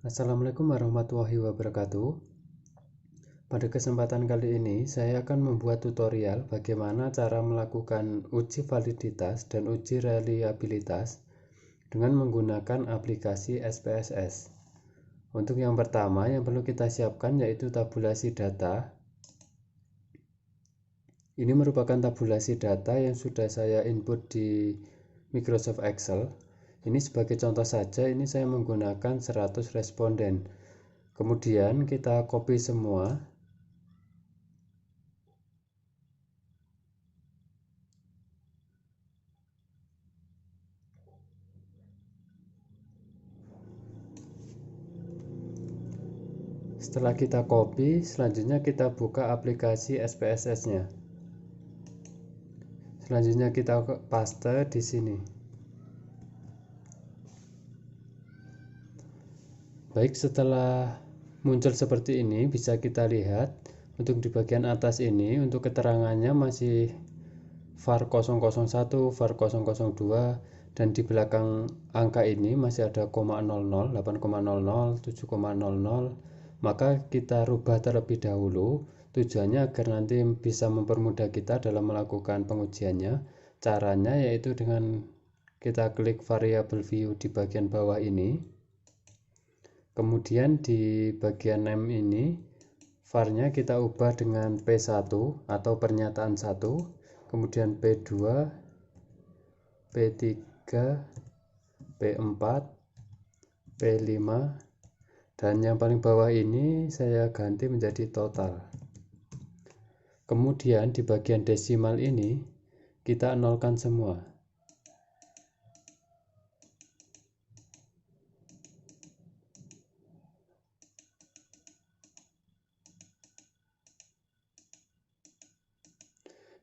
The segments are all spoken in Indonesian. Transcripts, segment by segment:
Assalamualaikum warahmatullahi wabarakatuh. Pada kesempatan kali ini saya akan membuat tutorial bagaimana cara melakukan uji validitas dan uji reliabilitas dengan menggunakan aplikasi SPSS. Untuk yang pertama yang perlu kita siapkan yaitu tabulasi data. Ini merupakan tabulasi data yang sudah saya input di Microsoft Excel. Ini sebagai contoh saja, ini saya menggunakan 100 responden. Kemudian kita copy semua. Setelah kita copy, selanjutnya kita buka aplikasi SPSS-nya. Selanjutnya kita paste di sini. Baik, setelah muncul seperti ini, bisa kita lihat untuk di bagian atas ini, untuk keterangannya masih var 001, var 002, dan di belakang angka ini masih ada 0,00, 8,00, 7,00. Maka kita rubah terlebih dahulu, tujuannya agar nanti bisa mempermudah kita dalam melakukan pengujiannya. Caranya yaitu dengan kita klik variable view di bagian bawah ini, kemudian di bagian name ini var-nya kita ubah dengan P1 atau pernyataan 1, kemudian P2, P3, P4, P5, dan yang paling bawah ini saya ganti menjadi total. Kemudian di bagian desimal ini kita nolkan semua.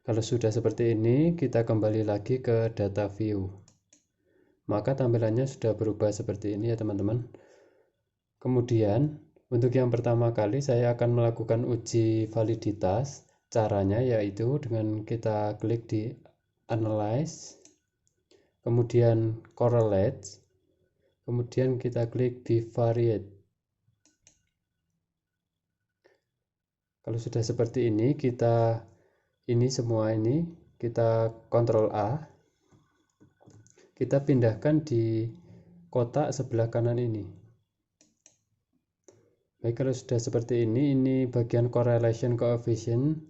Kalau sudah seperti ini, kita kembali lagi ke data view. Maka tampilannya sudah berubah seperti ini ya teman-teman. Kemudian untuk yang pertama kali saya akan melakukan uji validitas. Caranya yaitu dengan kita klik di Analyze, kemudian Correlate, kemudian kita klik Bivariate. Kalau sudah seperti ini, semua ini kita Ctrl A, kita pindahkan di kotak sebelah kanan ini. Baik, kalau sudah seperti ini bagian correlation coefficient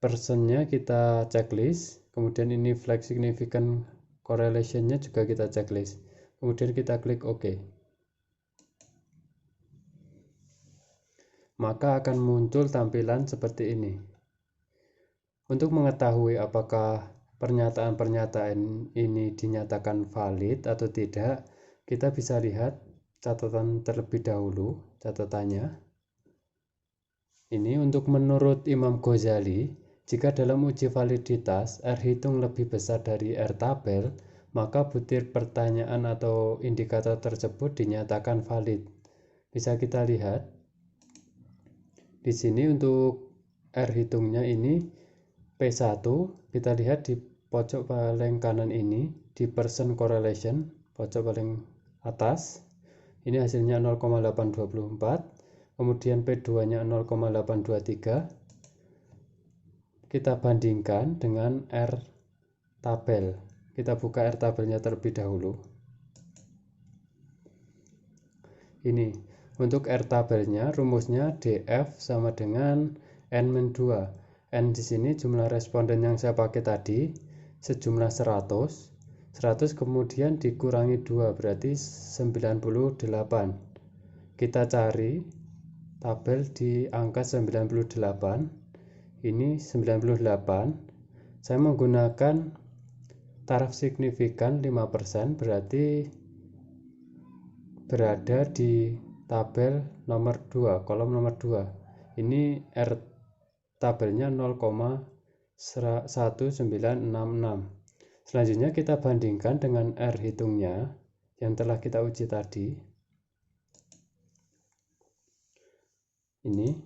persennya kita checklist, kemudian ini flag significant correlationnya juga kita checklist, kemudian kita klik OK. Maka akan muncul tampilan seperti ini. Untuk mengetahui apakah pernyataan-pernyataan ini dinyatakan valid atau tidak, kita bisa lihat catatan terlebih dahulu, catatannya. Ini untuk menurut Imam Ghazali, jika dalam uji validitas R hitung lebih besar dari R tabel, maka butir pertanyaan atau indikator tersebut dinyatakan valid. Bisa kita lihat di sini untuk R hitungnya ini P1, kita lihat di pojok paling kanan ini di percent correlation, pojok paling atas. Ini hasilnya 0,824, kemudian P2-nya 0,823. Kita bandingkan dengan R tabel. Kita buka R tabelnya terlebih dahulu. Ini untuk R tabelnya rumusnya DF sama dengan N-2. N di sini jumlah responden yang saya pakai tadi sejumlah 100. 100 kemudian dikurangi 2 berarti 98. Kita cari tabel di angka 98. Ini 98. Saya menggunakan taraf signifikan 5%, berarti berada di tabel nomor 2, kolom nomor 2. Ini R tabelnya 0,1966. Selanjutnya kita bandingkan dengan R hitungnya yang telah kita uji tadi. Ini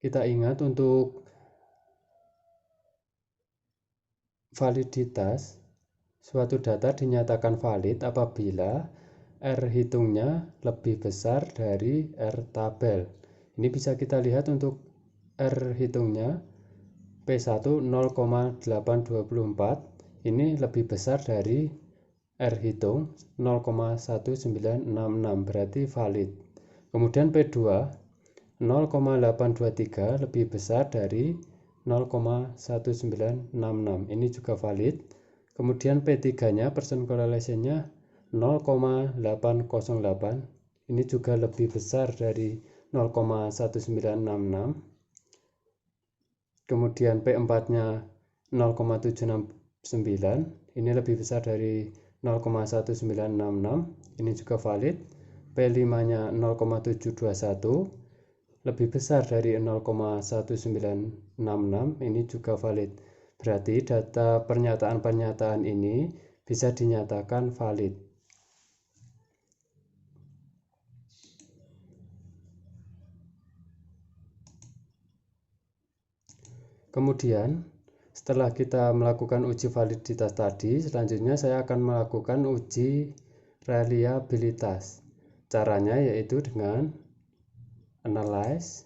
kita ingat untuk validitas, suatu data dinyatakan valid apabila R hitungnya lebih besar dari R tabel. Ini bisa kita lihat untuk R hitungnya P1 0,824 ini lebih besar dari R hitung 0,1966, berarti valid. Kemudian P2 0,823 lebih besar dari 0,1966, ini juga valid. Kemudian P3-nya percent correlation-nya 0,808, ini juga lebih besar dari 0,1966. Kemudian P4-nya 0,769, ini lebih besar dari 0,1966, ini juga valid. P5-nya 0,721, lebih besar dari 0,1966, ini juga valid. Berarti data pernyataan-pernyataan ini bisa dinyatakan valid. Kemudian setelah kita melakukan uji validitas tadi, selanjutnya saya akan melakukan uji reliabilitas. Caranya yaitu dengan analyze,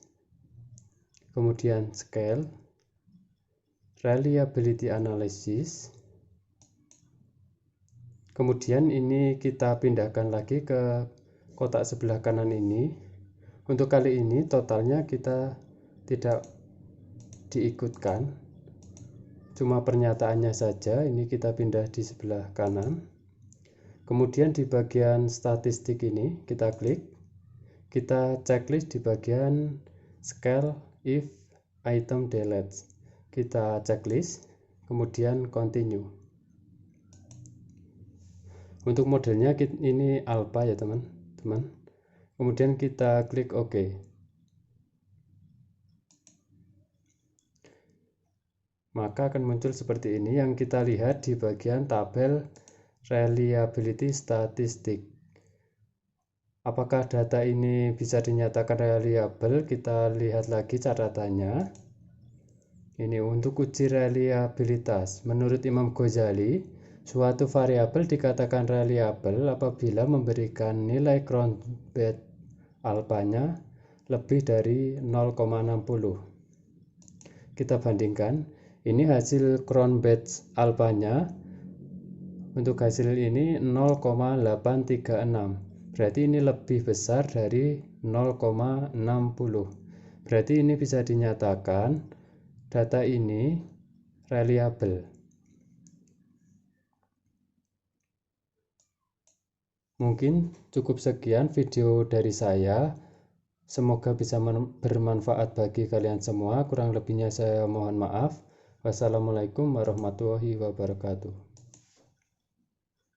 kemudian scale, reliability analysis. Kemudian ini kita pindahkan lagi ke kotak sebelah kanan ini. Untuk kali ini totalnya kita tidak diikutkan, cuma pernyataannya saja. Ini kita pindah di sebelah kanan. Kemudian di bagian statistik ini kita klik, kita checklist di bagian scale if item delete, kita checklist, kemudian continue. Untuk modelnya ini alpha ya teman-teman. Kemudian kita klik OK. Maka akan muncul seperti ini yang kita lihat di bagian tabel reliability statistik. Apakah data ini bisa dinyatakan reliable? Kita lihat lagi catatannya. Ini untuk uji reliabilitas. Menurut Imam Ghazali, suatu variabel dikatakan reliable apabila memberikan nilai cronbet alpanya lebih dari 0,60. Kita bandingkan. Ini hasil cronbet alpanya. Untuk hasil ini 0,836. Berarti ini lebih besar dari 0,60. Berarti ini bisa dinyatakan data ini reliable. Mungkin cukup sekian video dari saya. Semoga bisa bermanfaat bagi kalian semua. Kurang lebihnya saya mohon maaf. Wassalamualaikum warahmatullahi wabarakatuh.